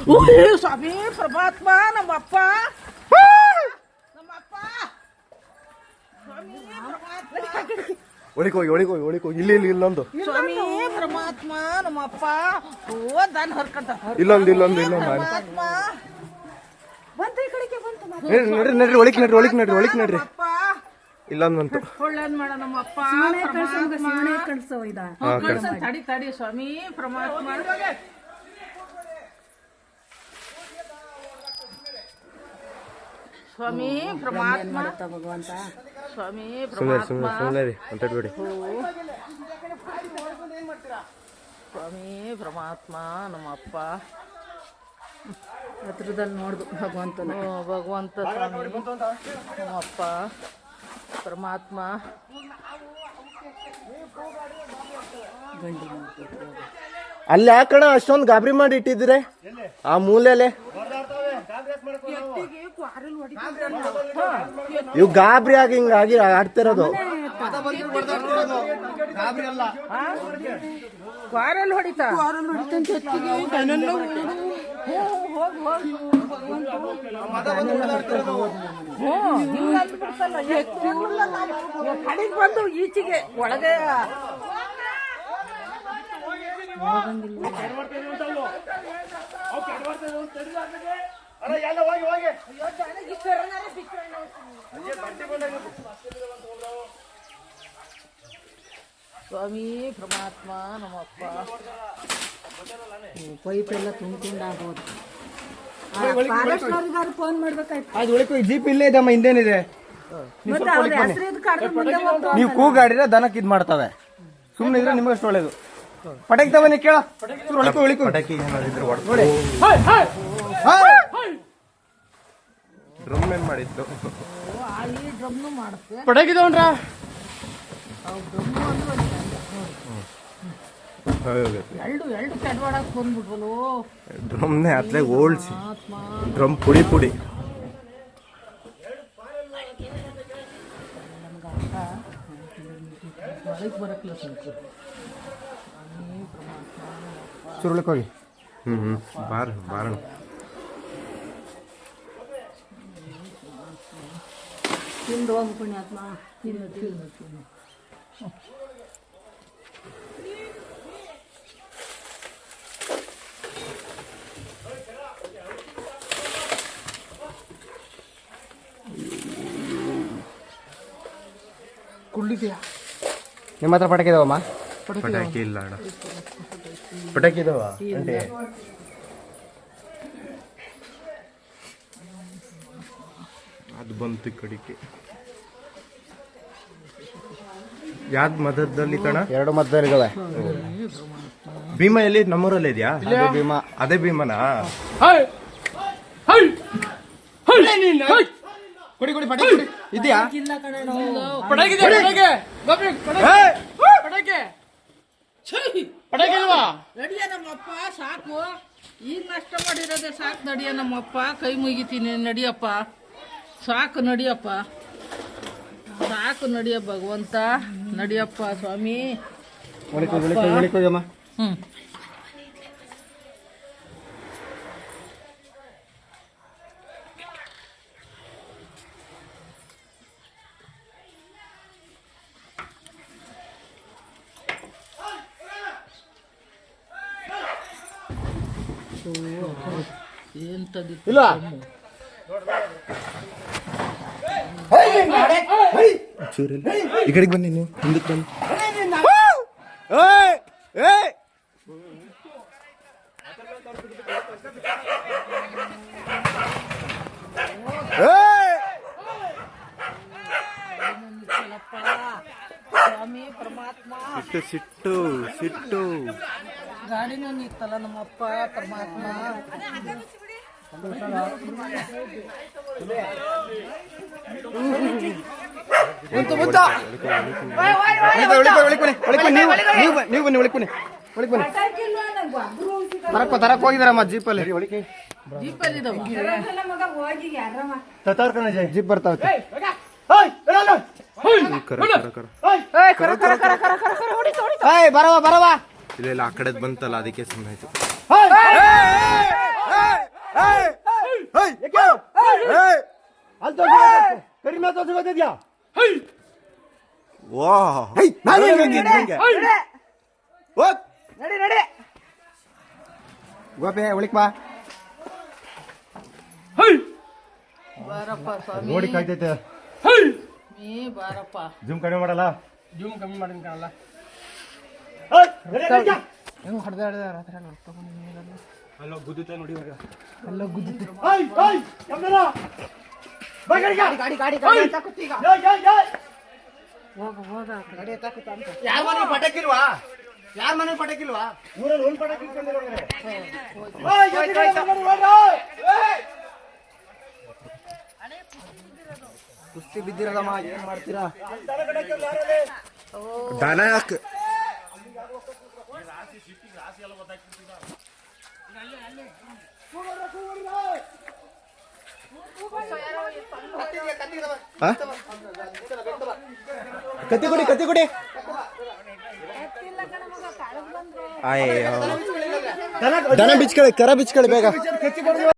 ಸ್ವಾಮಿ ಪರಮಾತ್ಮ ನಮ್ಮಪ್ಪ ಒಳಿಕೋಗಿ ಇಲ್ಲಿ ಇಲ್ಲೊಂದು ಸ್ವಾಮಿ ಪರಮಾತ್ಮ ನಮ್ಮಪ್ಪ ದಾನ್ ಹರ್ಕಂತ ಇಲ್ಲೊಂದು ನಡ್ರಿ ಒಳಿಕ್ ನಡ್ರಿ ಇಲ್ಲೊಂದು ಬಂತು ಒಳ್ಳೇದ್ ಮಾಡ ನಮ್ಮಪ್ಪ ತಡಿ ಸ್ವಾಮಿ ಪರಮಾತ್ಮ ಸ್ವಾಮಿ ಪರಮಾತ್ಮ ಭಗವಂತ ಸ್ವಾಮಿ ಪರಮಾತ್ಮ ಮಾತಾಡ್ಬೇಡಿ ಸ್ವಾಮಿ ಪರಮಾತ್ಮ ನಮ್ಮಪ್ಪ ಹತ್ರದಲ್ಲಿ ನೋಡ್ದು ಭಗವಂತನ ಭಗವಂತ ಸ್ವಾಮಿ ನಮ್ಮಪ್ಪ ಪರಮಾತ್ಮ ಅಲ್ಲಿ ಯಾಕಣ ಅಷ್ಟೊಂದು ಗಾಬರಿ ಮಾಡಿ ಇಟ್ಟಿದ್ರೆ ಆ ಮೂಲೆಲೆ ಇವ್ ಗಾಬರಿ ಆಗಿ ಹಿಂಗಾಗಿ ಆಡ್ತಿರೋದು ಕ್ವಾರಲ್ ಹೊಡಿತಾ ಕಡೆಗೆ ಬಂದು ಈಚೆಗೆ ಒಳಗೆ ಸ್ವಾಮಿ ಪರಮಾತ್ಮ ನಮ್ಮಪ್ಪ ಪೈಪ್ ಎಲ್ಲ ತುಂಬ್ಕೊಂಡಾಗ್ಬೋದು ಫೋನ್ ಮಾಡ್ಬೇಕಾಯ್ತು ಅದು ಒಳಗೆ ಜೀಪ್ ಇಲ್ಲೇ ಇದಮ್ಮ ಹಿಂದೇನಿದೆ ನೀವು ಕೂಗಾಡಿದ್ರೆ ದನಕ್ಕೆ ಇದ್ ಮಾಡ್ತವೆ ಸುಮ್ಮನೆ ಇದ್ರೆ ನಿಮಗಷ್ಟು ಒಳ್ಳೇದು ಪಟಾಕಿ ತವನಿ ಕೇಳ ಪಟಾಕಿ ಡ್ರಮ್ ಏನ್ ಮಾಡಿತ್ತು ಪಟಾಕಿ ತಗೊಂಡ್ರ ಎರಡು ತಡವಾಡಕ್ ಬಂದ್ಬಿಟ್ವಲು ಡ್ರಮ್ನೇ ಅತ್ಲೆ ಓಲ್ಸಿ ಡ್ರಮ್ ಪುಡಿ ಸುರುಳಕ್ ಹೋಗಿ ಬಾರ ತಿಂದು ಹೋಗಿ ಪುಣ್ಯಾತ್ಮ ತಿನ್ನು ಕುಳ್ಳಿದ್ಯಾ ನಿಮ್ಮ ಹತ್ರ ಪಟಾಕಿ ಇದಾವಮ್ಮ ಪಟಾಕಿ ಇಲ್ಲ ಅಣ್ಣ ಪಟಾಕಿ ಇದಾವ ಅದು ಬಂತು ಕಡಿಕೆ ಯಾವ್ದು ಮಧ್ಯದಲ್ಲಿ ಕಣ ಎರಡು ಮಧ್ಯದಲ್ಲಿ ಇದಾವೆ ಭೀಮಾ ಎಲ್ಲಿ ನಮ್ಮೂರಲ್ಲಿ ಇದೆಯಾ ಭೀಮಾ ಅದೇ ಭೀಮನಾ ಕೊಡಿ ಪಟಾಕಿ ಇದೆಯಾ ಪಟಾಕಿ ಅಲ್ವಾ ನಡಿಯ ನಮ್ಮಪ್ಪ ಸಾಕು ಈಗ ನಷ್ಟ ಮಾಡಿರೋದೆ ಸಾಕು ನಡಿಯ ನಮ್ಮಪ್ಪ ಕೈ ಮುಗಿತೀನಿ ನಡಿಯಪ್ಪ ಸಾಕು ನಡಿಯಪ್ಪ ಸಾಕು ನಡಿಯ ಭಗವಂತ ನಡಿಯಪ್ಪ ಸ್ವಾಮಿ ಇಲ್ಲ ಈ ಕಡೆಗೆ ಬನ್ನಿ ನೀವು ಹಿಂದಕ್ಕೆ ಬನ್ನಿ ಸ್ವಾಮಿ ಪರಮಾತ್ಮ ಸಿಟ್ಟು ಗಾಡಿನೂ ನಿತ್ತಲ್ಲ ನಮ್ಮಪ್ಪ ಪರಮಾತ್ಮ ನೀವು ಬನ್ನಿ ಒಳಗೆ ಬನ್ನಿ ತರಕ್ ಹೋಗಿದಾರಮ್ಮ ಜೀಪಲ್ಲಿ ಜೀಪಲ್ಲಿ ಜೀಪ್ ಬರ್ತಾವ ಬರವಾ ಇಲ್ಲ ಆ ಕಡೆ ಬಂತಲ್ಲ ಅದಕ್ಕೆ ಸುಮ್ಮನೆ ಆಯ್ತು ಕರಿಮೆ ತೋರ್ಸಿ ಗೊತ್ತಿದ್ಯಾ ವಾ ಗೋಪೆ ಉಳಿಕ್ ಬಾ ಬಾರಪ್ಪ ಸ್ವಾಮಿ ನೋಡಿ ಕಾಯ್ತೈತೆ ನೀ ಬಾರಪ್ಪ ಜೂಮ್ ಕಡಿಮೆ ಮಾಡಲ್ಲ ಜೂಮ್ ಕಮ್ಮಿ ಮಾಡಿನ ಕಾಣಲ್ಲ ಅಲ್ಲೋ ಗುದ್ದುತ್ತೆ ನೋಡಿ ಇವಾಗ ಯಾರ ಮನೆ ಪಟಾಕಿಲ್ವಾ ಯಾರ ಮನೆ ಪಟಾಕಿಲ್ವಾ ಊರಲ್ಲಿ ಒಂದು ಪಟಾಕಿ ಕುಸ್ತಿ ಬಿದ್ದಿರದಮ್ಮ ಏನ್ ಮಾಡ್ತೀರಾ ದನ ಕತ್ತಿ ಕೊಡಿ ಕತ್ತಿ ಕೊಡಿ ದನ ಬಿಚ್ಕೊಳ್ಳಿ ಕರ ಬಿಚ್ಕೊಳ್ಳಿ ಬೇಗ